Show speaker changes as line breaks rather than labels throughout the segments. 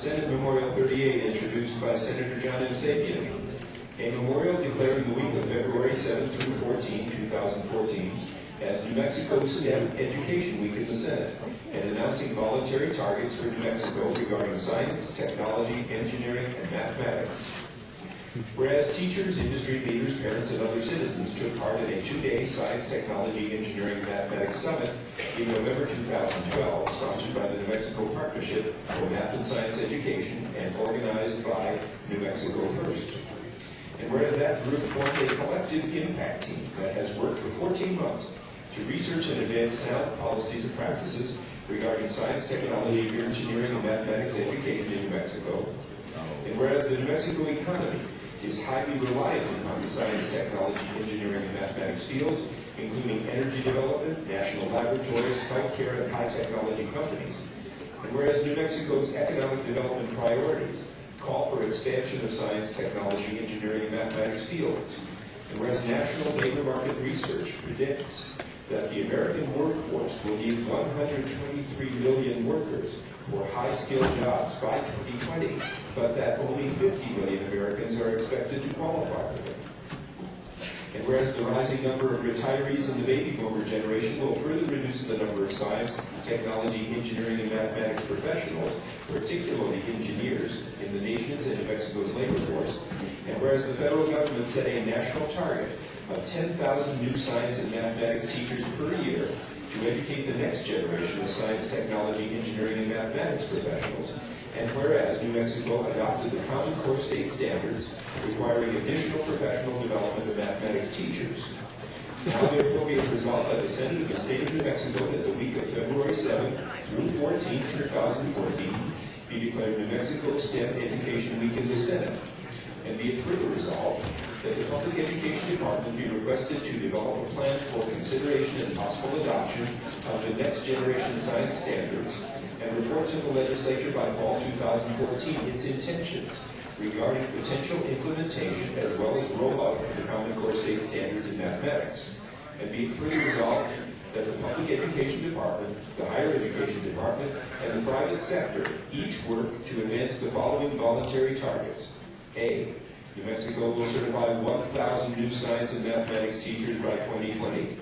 Senate Memorial 38, introduced by Senator John Sapien. A memorial declaring the week of February 7 through 14, 2014, as New Mexico STEM Education Week in the Senate, and announcing voluntary targets for New Mexico regarding science, technology, engineering, and mathematics. Whereas teachers, industry leaders, parents, and other citizens took part in a two-day Science, Technology, Engineering, and Mathematics Summit in November 2012, sponsored by the New Mexico Partnership for Math and Science Education and organized by New Mexico First. And whereas that group formed a collective impact team that has worked for 14 months to research and advance sound policies and practices regarding science, technology, engineering, and mathematics education in New Mexico. And whereas the New Mexico economy is highly reliant upon the science, technology, engineering, and mathematics fields, including energy development, national laboratories, healthcare, and high technology companies. And whereas New Mexico's economic development priorities call for expansion of science, technology, engineering, and mathematics fields. And whereas national labor market research predicts that the American workforce will need 123 million workers for high-skilled jobs by 2020, but that only 50 million Americans are expected to qualify for them. And whereas the rising number of retirees in the baby boomer generation will further reduce the number of science, technology, engineering, and mathematics professionals, particularly engineers, in the nation's and New Mexico's labor force, and whereas the federal government set a national target of 10,000 new science and mathematics teachers per year to educate the next generation of science, technology, engineering, and mathematics professionals, and whereas New Mexico adopted the Common Core State Standards requiring additional professional development of mathematics teachers. Now therefore be it resolved by the Senate of the State of New Mexico that the week of February 7 through 14, 2014 be declared New Mexico STEM Education Week in the Senate, and be it further resolved that the Public Education Department be requested to develop a plan for consideration and possible adoption of the next generation science standards and report to the legislature by fall 2014 its intentions regarding potential implementation as well as rollout of the Common Core State Standards in mathematics. And be it further resolved that the Public Education Department, the Higher Education Department, and the private sector each work to advance the following voluntary targets. A. New Mexico will certify 1,000 new science and mathematics teachers by 2020.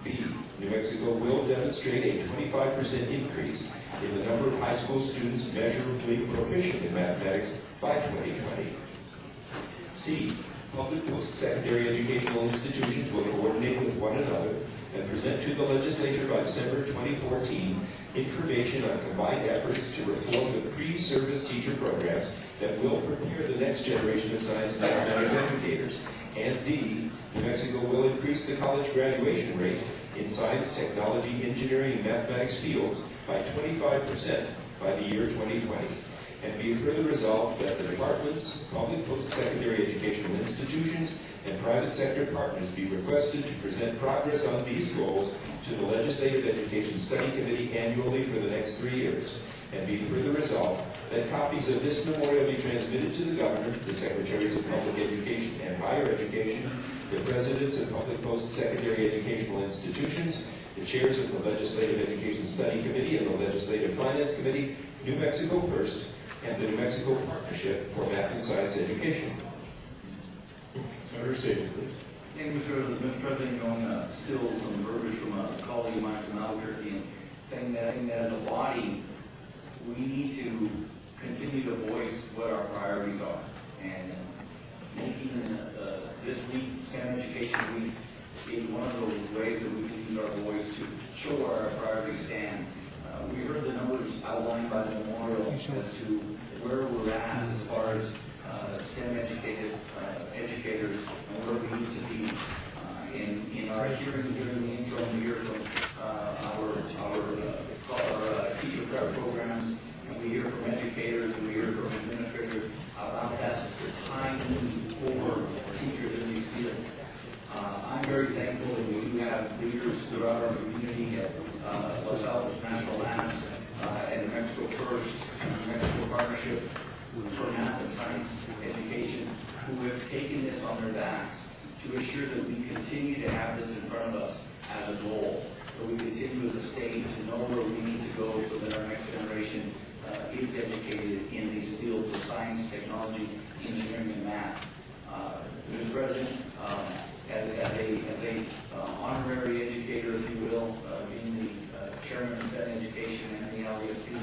B. New Mexico will demonstrate a 25% increase in the number of high school students measurably proficient in mathematics by 2020. C. Public post-secondary educational institutions will coordinate with one another and present to the legislature by December 2014 information on combined efforts to reform the pre-service teacher programs that will prepare the next generation of science and mathematics educators. And D. New Mexico will increase the college graduation rate in science, technology, engineering, and mathematics fields by 25% by the year 2020. And be it further resolved that the departments, public post-secondary educational institutions, and private sector partners be requested to present progress on these goals to the Legislative Education Study Committee annually for the next 3 years. And be it further resolved that copies of this memorial be transmitted to the Governor, the Secretaries of Public Education and Higher Education, the Presidents of Public Post-Secondary Educational Institutions, the Chairs of the Legislative Education Study Committee and the Legislative Finance Committee, New Mexico First, and the New Mexico Partnership for Math and Science Education. Senator Sapien, please.
Thank you, Mr. President. You want to steal some verbiage from a colleague of mine from Albuquerque, and saying that I think that as a body, we need to continue to voice what our priorities are. And making this week, STEM Education Week, is one of those ways that we can use our voice to show where our priorities stand. We heard the numbers outlined by the memorial as to where we're at as far as STEM educators and where we need to be. In our hearings during the intro, we hear from our teacher prep programs, and we hear from educators, and we hear from administrators about that time for teachers in these fields. I'm very thankful that we do have leaders throughout our community at Los Alamos National Labs and New Mexico First and New Mexico Partnership for Math and Science Education who have taken this on their backs to assure that we continue to have this in front of us as a goal, that we continue as a state to know where we need to go so that our next generation is educated in these fields of science, technology, engineering, and math. Mr. President, as a honorary educator, if you will, being the chairman of Sen Education and the LESC,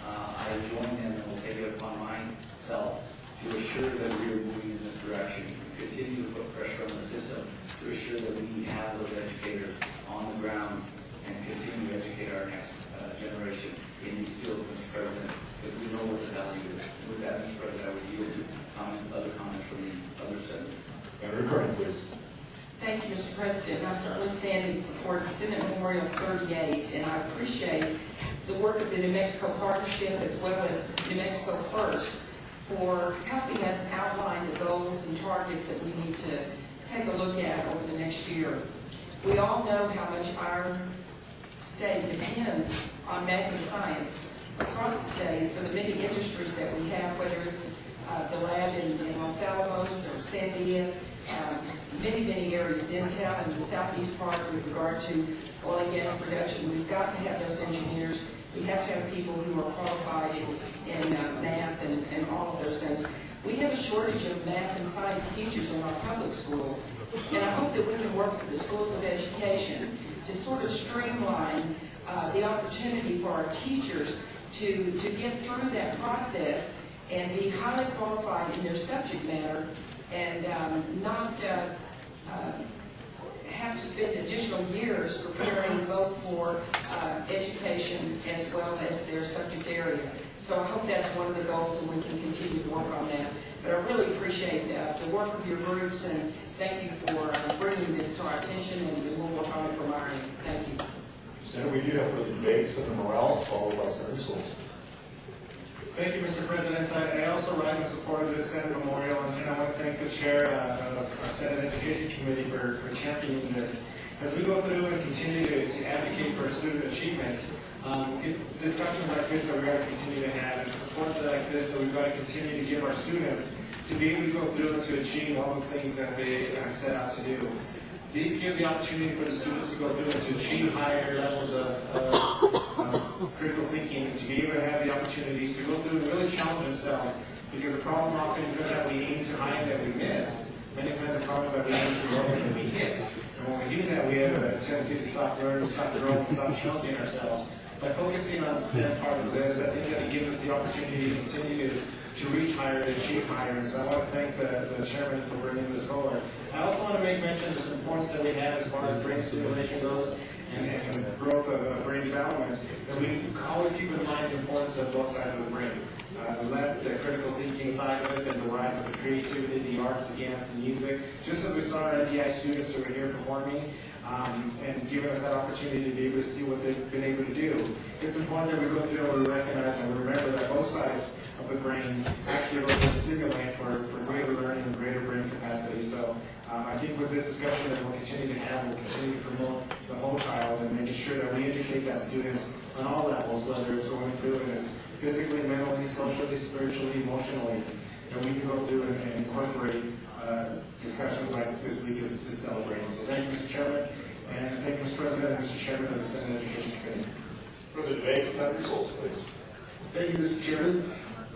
I join them and will take it upon myself to assure that we are moving in this direction. We continue to put pressure on the system to assure that we have those educators on the ground and continue to educate our next generation in these fields, Mr. President, because we know what the value is. And with that, Mr. President, I would yield to other comments from the other senators.
Senator Kernan, please.
Thank you, Mr. President. I certainly stand in support of Senate Memorial 38, and I appreciate the work of the New Mexico Partnership as well as New Mexico First for helping us outline the goals and targets that we need to take a look at over the next year. We all know how much our state depends on math and science across the state for the many industries that we have, whether it's the lab in Los Alamos or Sandia, many areas in town and the southeast part with regard to oil and gas production. We've got to have those engineers. We have to have people who are qualified in math and all of those things. We have a shortage of math and science teachers in our public schools, and I hope that we can work with the schools of education to sort of streamline the opportunity for our teachers to get through that process and be highly qualified in their subject matter and not have to spend additional years preparing both for education as well as their subject area. So I hope that's one of the goals and we can continue to work on that. But I really appreciate the work of your groups and thank you for bringing this to our attention, and we'll work on it from our end. Thank you.
Senator, we do have further debate. Senator Morales, followed by Senator Schultz.
Thank you, Mr. President. I also rise in support of this Senate Memorial, and I want to thank the chair of our Senate Education Committee for championing this. As we go through and continue to advocate for student achievement, it's discussions like this that we've got to continue to have, and support like this that we've got to continue to give our students to be able to go through and to achieve all the things that they have set out to do. These give the opportunity for the students to go through and to achieve higher levels of critical thinking, and to be able to have the opportunities to go through and really challenge themselves. Because the problem often is that we aim to hide that we miss. Many times the problem is that we aim to grow and we hit. And when we do that, we have a tendency to stop learning, stop growing, stop challenging ourselves. By focusing on the STEM part of this, I think that it gives us the opportunity to continue to reach higher, to achieve higher. And so I want to thank the chairman for bringing this forward. I also want to make mention of this importance that we have as far as brain stimulation goes and growth of brain development, that we always keep in mind the importance of both sides of the brain. The left, the critical thinking side of it, and the right with the creativity, the arts, the dance, the music. Just as we saw our NDI students who were here performing, and giving us that opportunity to be able to see what they've been able to do. It's important that we go through and we recognize and we remember that both sides of the brain actually look to stimulate for greater learning and greater brain capacity. So I think with this discussion that we'll continue to have, we'll continue to promote the whole child and making sure that we educate that student on all levels, whether it's going through and it's physically, mentally, socially, spiritually, emotionally, and we can go through and incorporate discussions like this week is celebrating. So thank you, Mr. Chairman, and thank you, Mr. President, and Mr. Chairman of the Senate Education Committee.
Further debate, Senator Schultz, please.
Thank you, Mr. Chairman.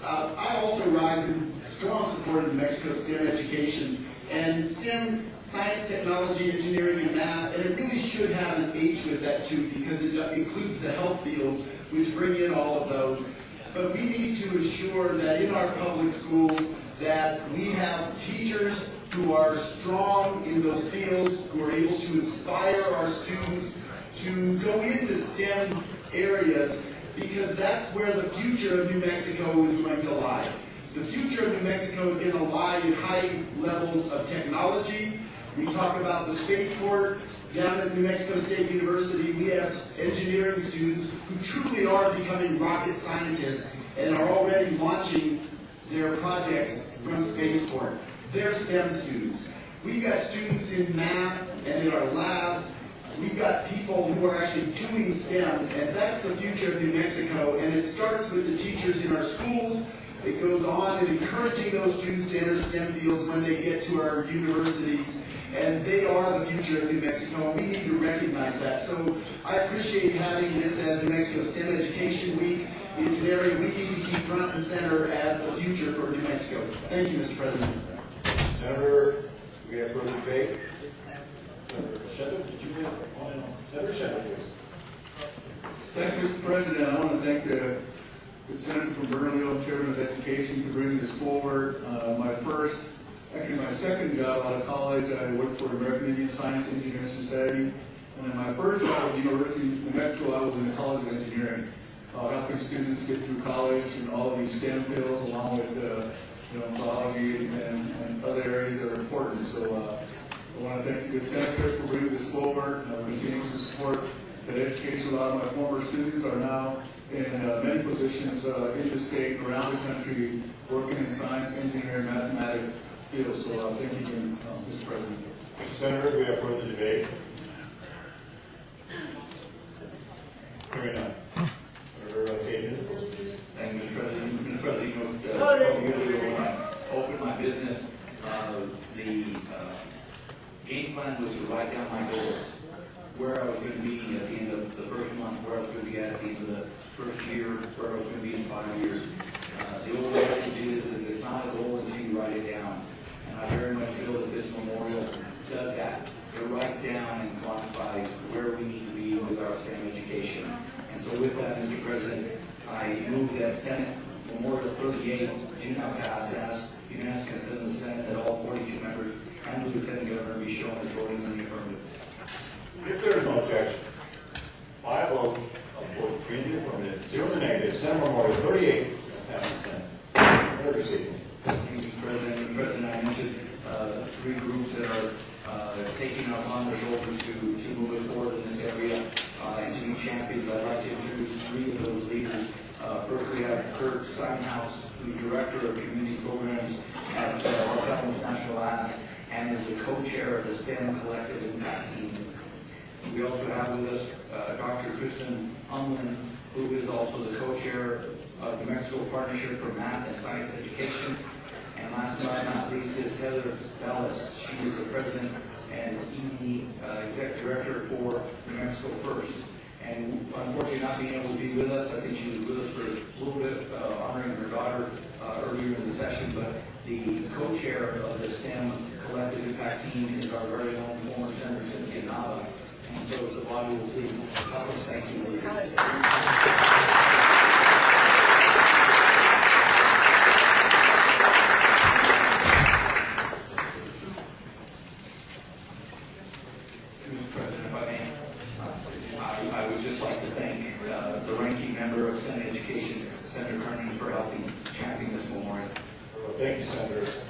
I also rise in strong support of New Mexico STEM education and STEM, science, technology, engineering, and math, and it really should have an H with that too, because it includes the health fields, which bring in all of those. But we need to ensure that in our public schools that we have teachers who are strong in those fields, who are able to inspire our students to go into STEM areas, because that's where the future of New Mexico is going to lie. The future of New Mexico is going to lie in high levels of technology. We talk about the spaceport. Down at New Mexico State University, we have engineering students who truly are becoming rocket scientists and are already launching their projects from spaceport. They're STEM students. We've got students in math and in our labs. We've got people who are actually doing STEM, and that's the future of New Mexico. And it starts with the teachers in our schools. It goes on in encouraging those students to enter STEM fields when they get to our universities. And they are the future of New Mexico, and we need to recognize that. So I appreciate having this as New Mexico STEM Education Week. It's an area we need to keep front and center as the future for New Mexico. Thank you, Mr. President.
Senator, we have further debate. Senator Shendo, did you have one? Senator Shendo, please.
Thank you, Mr. President. I want to thank the Senator from Bernalillo, Chairman of Education, for bringing this forward. My second job out of college, I worked for American Indian Science Engineering Society. And then my first job at the University of New Mexico, I was in the College of Engineering, helping students get through college and all of these STEM fields, along with biology and other areas that are important. So I want to thank the good senators for bringing this forward. Continuing to support that education. A lot of my former students are now in many positions in the state, around the country, working in science, engineering, mathematics fields. So thank you again, Mr. President.
Senator, do we have further debate? Hearing none. Senator Sapien, please.
Thank you, Mr. President. Mr. President, 12 years ago when I opened my business, the game plan was to write down my goals, where I was going to be at the end of the first month, where I was going to be at the end of the first year, where I was going to be in 5 years. The old adage is it's not a goal until you write it down. And I very much feel that this memorial does that. It writes down and quantifies where we need to be with our STEM education. And so with that, Mr. President, I move that Senate Memorial 38 do now pass as unanimous consent of the Senate that all 42 members and the Lieutenant Governor be shown as voting in the affirmative.
If there is no objection, by a vote of 3 in the affirmative, 0 in the negative, Senate Memorial 38 has passed the Senate. Senator Sapien.
Thank you, Mr. President. Mr. President, I mentioned 3 groups that are taking upon their shoulders to move us forward in this area and to be champions. I'd like to introduce 3 of those leaders. First, we have Kurt Steinhaus, who's Director of Community Programs at Los Alamos National Lab and is the co-chair of the STEM Collective Impact Team. We also have with us Dr. Kristen Umlin, who is also the co-chair of the Mexico Partnership for Math and Science Education. And last but not least is Heather Vallis. She is the president and ED executive director for New Mexico First. And unfortunately not being able to be with us, I think she was with us for a little bit, honoring her daughter earlier in the session, but the co-chair of the STEM Collective Impact Team is our very own former Senator Cynthia Nava. And so if the body will please help us thank these leaders. Mr. President, if I may, I would just like to thank the ranking member of Senate Education, Senator Kernan, for helping champion this memorial.
Thank you, Senators.